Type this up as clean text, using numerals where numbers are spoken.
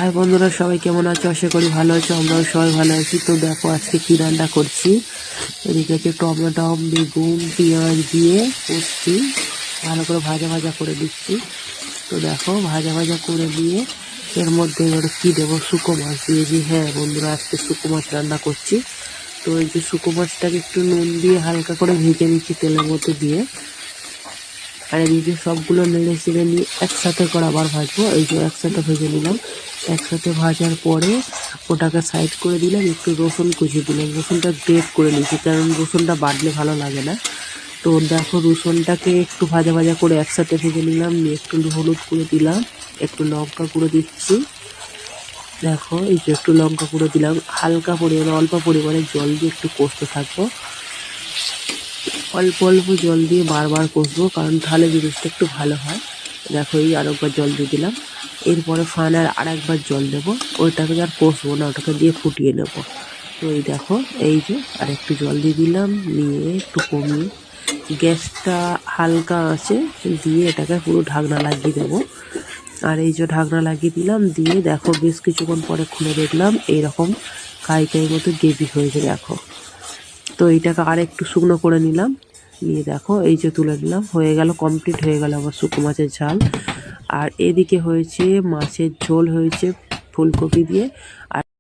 High বন্ধুরা, সবাই কেমন আছো? আশা করি ভালো আছো। আমরাও সবাই ভালো আছি। তো দেখো আজকে কি রান্না করছি। এদিকে আছে টমেটো, বেগুন, পেঁয়াজ দিয়ে করছি, ভালো করে ভাজা ভাজা করে দিচ্ছি। তো দেখো ভাজা ভাজা করে দিয়ে এর মধ্যে এবার কি দেবো, শুকো মাছ দিয়েছি। হ্যাঁ বন্ধুরা, আজকে শুকো মাছ রান্না করছি। তো এই যে শুকো মাছটাকে একটু নুন দিয়ে হালকা করে ভেজে নিচ্ছি তেলের মধ্যে দিয়ে। আর এদিকে সবগুলো নেড়ে চেড়ে নিয়ে একসাথে করে আবার ভাজবো। এই যে একসাথে ভেজে নিলাম। একসাথে ভাজার পরে ওটাকে সাইড করে দিলাম, একটু রসুন কুচি দিলাম। রসুনটা গ্রেট করে নিয়েছি, কারণ রসুনটা বাটলে ভালো লাগে না। তো দেখো রসুনটাকে একটু ভাজা ভাজা করে একসাথে ভেজে নিলাম, নিয়ে একটু হলুদ গুঁড়ো দিলাম, একটু লঙ্কা গুঁড়ো দিচ্ছি। দেখো এই যে একটু লঙ্কা গুঁড়ো দিলাম, হালকা পরিমাণে অল্প পরিমাণে জল দিয়ে একটু কষতে থাকবো। অল্প অল্প জল দিয়ে বারবার কষবো, কারণ তাহলে জিনিসটা একটু ভালো হয়। দেখো এই আরেকবার জল দিয়ে দিলাম। এরপরে ফাইনাল আরেকবার জল দেবো। ওইটাকে আর কষবো না, ওটাকে দিয়ে ফুটিয়ে নেবো। তো এই দেখো এই যে আর একটু জল দিয়ে দিলাম, নিয়ে একটু কমিয়ে গ্যাসটা হালকা আছে দিয়ে এটাকে পুরো ঢাকনা লাগিয়ে দেবো। আর এই যে ঢাকনা লাগিয়ে দিলাম, দিয়ে দেখো বেশ কিছুক্ষণ পরে খুলে দেখলাম এইরকম কাই কাই মতো গ্রেভি হয়েছে। দেখো তো এইটাকে আর একটু শুকনো করে নিলাম, নিয়ে দেখো এই যে তুলে নিলাম। হয়ে গেল, কমপ্লিট হয়ে গেল আমার শুকনো মাছের ঝাল। আর এদিকে হয়েছে মাছের ঝোল হয়েছে ফুলকপি দিয়ে,